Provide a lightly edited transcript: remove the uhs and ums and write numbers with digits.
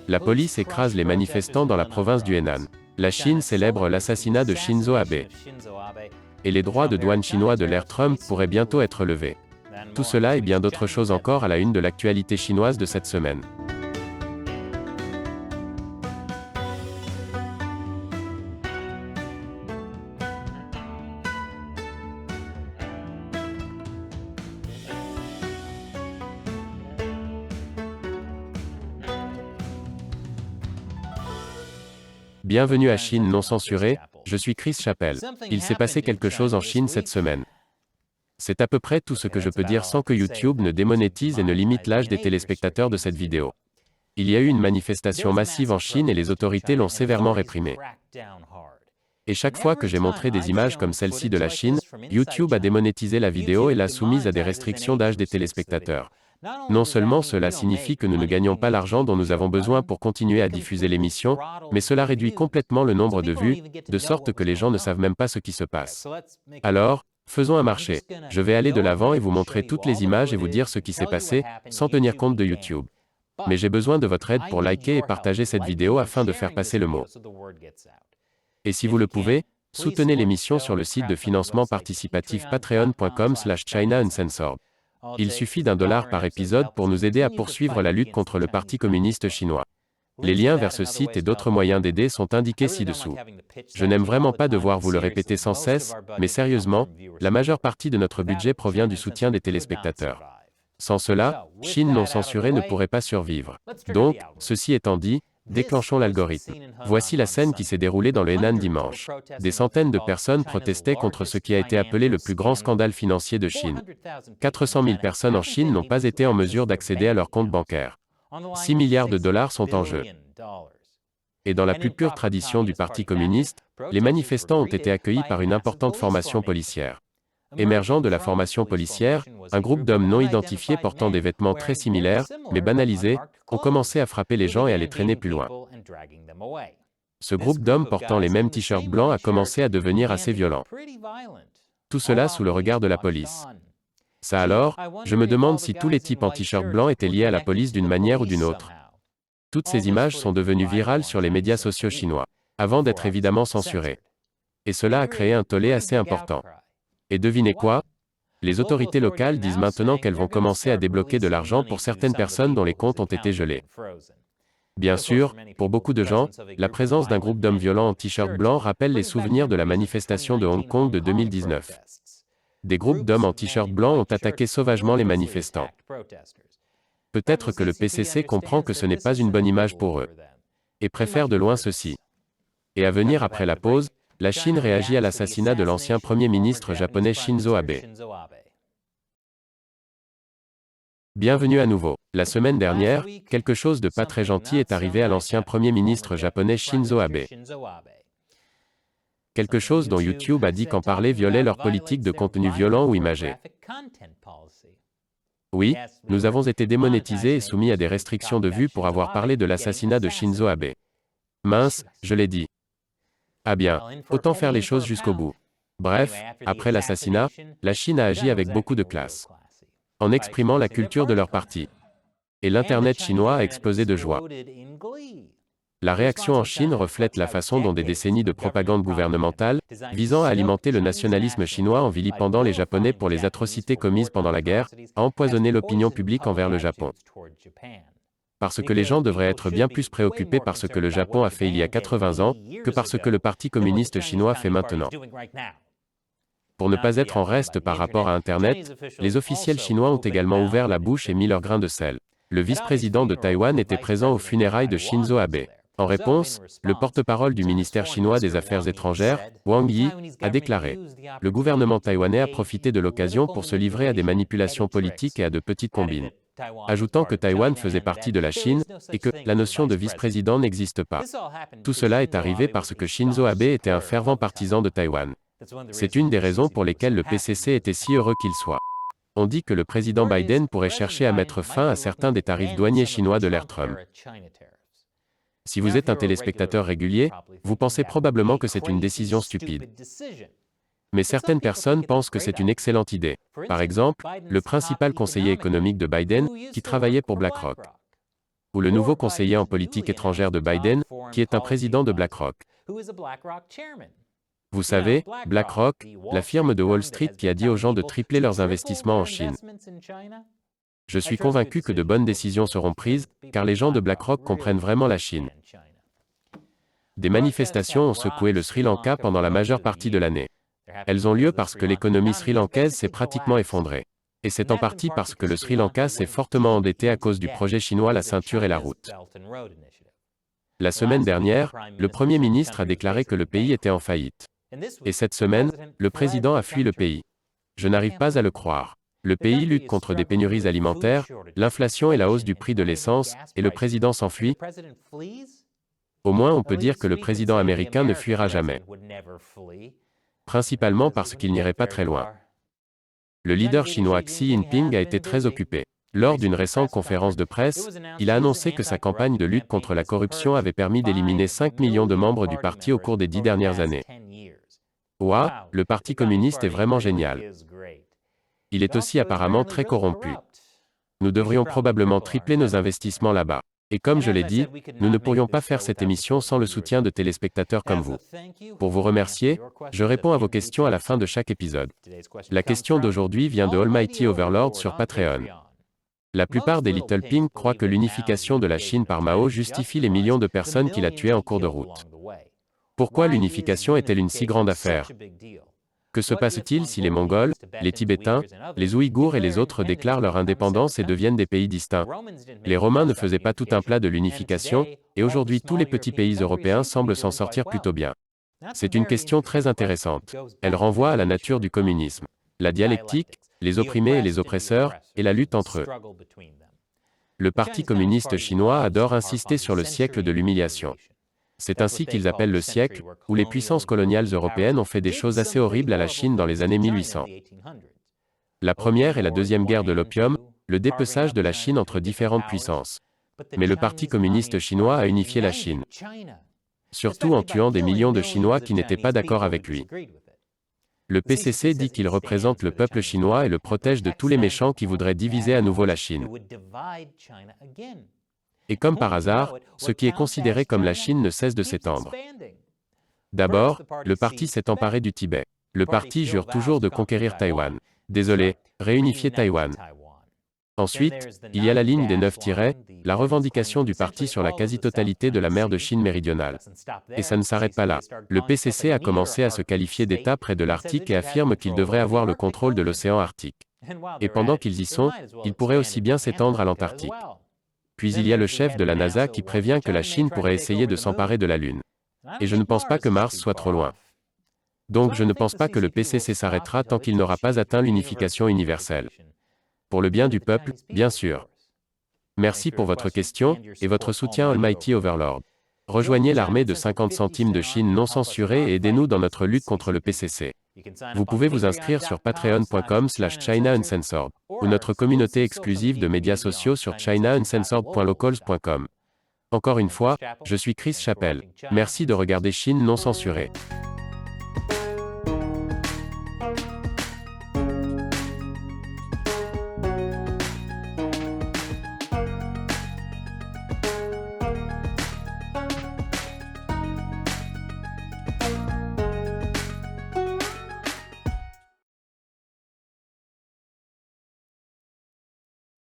La police écrase les manifestants dans la province du Henan. La Chine célèbre l'assassinat de Shinzo Abe. Et les droits de douane chinois de l'ère Trump pourraient bientôt être levés. Tout cela et bien d'autres choses encore à la une de l'actualité chinoise de cette semaine. Bienvenue à Chine non censurée, je suis Chris Chappell. Il s'est passé quelque chose en Chine cette semaine. C'est à peu près tout ce que je peux dire sans que YouTube ne démonétise et ne limite l'âge des téléspectateurs de cette vidéo. Il y a eu une manifestation massive en Chine et les autorités l'ont sévèrement réprimée. Et chaque fois que j'ai montré des images comme celle-ci de la Chine, YouTube a démonétisé la vidéo et l'a soumise à des restrictions d'âge des téléspectateurs. Non seulement cela signifie que nous ne gagnons pas l'argent dont nous avons besoin pour continuer à diffuser l'émission, mais cela réduit complètement le nombre de vues, de sorte que les gens ne savent même pas ce qui se passe. Alors, faisons un marché. Je vais aller de l'avant et vous montrer toutes les images et vous dire ce qui s'est passé, sans tenir compte de YouTube. Mais j'ai besoin de votre aide pour liker et partager cette vidéo afin de faire passer le mot. Et si vous le pouvez, soutenez l'émission sur le site de financement participatif patreon.com/China Uncensored. Il suffit $1 par épisode pour nous aider à poursuivre la lutte contre le Parti communiste chinois. Les liens vers ce site et d'autres moyens d'aider sont indiqués ci-dessous. Je n'aime vraiment pas devoir vous le répéter sans cesse, mais sérieusement, la majeure partie de notre budget provient du soutien des téléspectateurs. Sans cela, Chine non censurée ne pourrait pas survivre. Donc, ceci étant dit, déclenchons l'algorithme. Voici la scène qui s'est déroulée dans le Henan dimanche. Des centaines de personnes protestaient contre ce qui a été appelé le plus grand scandale financier de Chine. 400 000 personnes en Chine n'ont pas été en mesure d'accéder à leur compte bancaire. 6 milliards de dollars sont en jeu. Et dans la plus pure tradition du Parti communiste, les manifestants ont été accueillis par une importante formation policière. Émergeant de la formation policière, un groupe d'hommes non identifiés portant des vêtements très similaires, mais banalisés, ont commencé à frapper les gens et à les traîner plus loin. Ce groupe d'hommes portant les mêmes t-shirts blancs a commencé à devenir assez violent. Tout cela sous le regard de la police. Ça alors, je me demande si tous les types en t-shirt blanc étaient liés à la police d'une manière ou d'une autre. Toutes ces images sont devenues virales sur les médias sociaux chinois, avant d'être évidemment censurées. Et cela a créé un tollé assez important. Et devinez quoi? Les autorités locales disent maintenant qu'elles vont commencer à débloquer de l'argent pour certaines personnes dont les comptes ont été gelés. Bien sûr, pour beaucoup de gens, la présence d'un groupe d'hommes violents en t-shirt blanc rappelle les souvenirs de la manifestation de Hong Kong de 2019. Des groupes d'hommes en t-shirt blanc ont attaqué sauvagement les manifestants. Peut-être que le PCC comprend que ce n'est pas une bonne image pour eux. Et préfère de loin ceci. Et à venir après la pause, la Chine réagit à l'assassinat de l'ancien Premier ministre japonais Shinzo Abe. Bienvenue à nouveau. La semaine dernière, quelque chose de pas très gentil est arrivé à l'ancien Premier ministre japonais Shinzo Abe. Quelque chose dont YouTube a dit qu'en parler violait leur politique de contenu violent ou imagé. Oui, nous avons été démonétisés et soumis à des restrictions de vue pour avoir parlé de l'assassinat de Shinzo Abe. Mince, je l'ai dit. Ah bien, autant faire les choses jusqu'au bout. Bref, après l'assassinat, la Chine a agi avec beaucoup de classe. En exprimant la culture de leur parti. Et l'Internet chinois a explosé de joie. La réaction en Chine reflète la façon dont des décennies de propagande gouvernementale, visant à alimenter le nationalisme chinois en vilipendant les Japonais pour les atrocités commises pendant la guerre, a empoisonné l'opinion publique envers le Japon. Parce que les gens devraient être bien plus préoccupés par ce que le Japon a fait il y a 80 ans, que par ce que le Parti communiste chinois fait maintenant. Pour ne pas être en reste par rapport à Internet, les officiels chinois ont également ouvert la bouche et mis leur grain de sel. Le vice-président de Taïwan était présent aux funérailles de Shinzo Abe. En réponse, le porte-parole du ministère chinois des Affaires étrangères, Wang Yi, a déclaré « Le gouvernement taïwanais a profité de l'occasion pour se livrer à des manipulations politiques et à de petites combines. » Ajoutant que Taïwan faisait partie de la Chine, et que la notion de vice-président n'existe pas. Tout cela est arrivé parce que Shinzo Abe était un fervent partisan de Taïwan. C'est une des raisons pour lesquelles le PCC était si heureux qu'il soit. On dit que le président Biden pourrait chercher à mettre fin à certains des tarifs douaniers chinois de l'ère Trump. Si vous êtes un téléspectateur régulier, vous pensez probablement que c'est une décision stupide. Mais certaines personnes pensent que c'est une excellente idée. Par exemple, le principal conseiller économique de Biden, qui travaillait pour BlackRock. ou le nouveau conseiller en politique étrangère de Biden, qui est un président de BlackRock. Vous savez, BlackRock, la firme de Wall Street qui a dit aux gens de tripler leurs investissements en Chine. Je suis convaincu que de bonnes décisions seront prises, car les gens de BlackRock comprennent vraiment la Chine. Des manifestations ont secoué le Sri Lanka pendant la majeure partie de l'année. Elles ont lieu parce que l'économie sri-lankaise s'est pratiquement effondrée. Et c'est en partie parce que le Sri Lanka s'est fortement endetté à cause du projet chinois La Ceinture et la Route. La semaine dernière, le Premier ministre a déclaré que le pays était en faillite. Et cette semaine, le président a fui le pays. Je n'arrive pas à le croire. Le pays lutte contre des pénuries alimentaires, l'inflation et la hausse du prix de l'essence, et le président s'enfuit. Au moins on peut dire que le président américain ne fuira jamais. Principalement parce qu'il n'irait pas très loin. Le leader chinois Xi Jinping a été très occupé. Lors d'une récente conférence de presse, il a annoncé que sa campagne de lutte contre la corruption avait permis d'éliminer 5 millions de membres du parti au cours des 10 dernières années. Ouah, le Parti communiste est vraiment génial. Il est aussi apparemment très corrompu. Nous devrions probablement tripler nos investissements là-bas. Et comme je l'ai dit, nous ne pourrions pas faire cette émission sans le soutien de téléspectateurs comme vous. Pour vous remercier, je réponds à vos questions à la fin de chaque épisode. La question d'aujourd'hui vient de Almighty Overlord sur Patreon. La plupart des Little Pink croient que l'unification de la Chine par Mao justifie les millions de personnes qu'il a tuées en cours de route. Pourquoi l'unification est-elle une si grande affaire? Que se passe-t-il si les Mongols, les Tibétains, les Ouïghours et les autres déclarent leur indépendance et deviennent des pays distincts? Les Romains ne faisaient pas tout un plat de l'unification, et aujourd'hui tous les petits pays européens semblent s'en sortir plutôt bien. C'est une question très intéressante. Elle renvoie à la nature du communisme. La dialectique, les opprimés et les oppresseurs, et la lutte entre eux. Le Parti communiste chinois adore insister sur le siècle de l'humiliation. C'est ainsi qu'ils appellent le siècle, où les puissances coloniales européennes ont fait des choses assez horribles à la Chine dans les années 1800. La première et la deuxième guerre de l'opium, le dépeçage de la Chine entre différentes puissances. Mais le Parti communiste chinois a unifié la Chine. Surtout en tuant des millions de Chinois qui n'étaient pas d'accord avec lui. Le PCC dit qu'il représente le peuple chinois et le protège de tous les méchants qui voudraient diviser à nouveau la Chine. Et comme par hasard, ce qui est considéré comme la Chine ne cesse de s'étendre. D'abord, le parti s'est emparé du Tibet. Le parti jure toujours de conquérir Taïwan. Désolé, réunifier Taïwan. Ensuite, il y a la ligne des 9 tirets, la revendication du parti sur la quasi-totalité de la mer de Chine méridionale. Et ça ne s'arrête pas là. Le PCC a commencé à se qualifier d'État près de l'Arctique et affirme qu'ils devraient avoir le contrôle de l'océan Arctique. Et pendant qu'ils y sont, ils pourraient aussi bien s'étendre à l'Antarctique. Puis il y a le chef de la NASA qui prévient que la Chine pourrait essayer de s'emparer de la Lune. Et je ne pense pas que Mars soit trop loin. Donc je ne pense pas que le PCC s'arrêtera tant qu'il n'aura pas atteint l'unification universelle. Pour le bien du peuple, bien sûr. Merci pour votre question, et votre soutien Almighty Overlord. Rejoignez l'armée de 50 centimes de Chine non censurée et aidez-nous dans notre lutte contre le PCC. Vous pouvez vous inscrire sur patreon.com/China Uncensored, ou notre communauté exclusive de médias sociaux sur chinauncensored.locals.com. Encore une fois, je suis Chris Chappell. Merci de regarder Chine non censurée.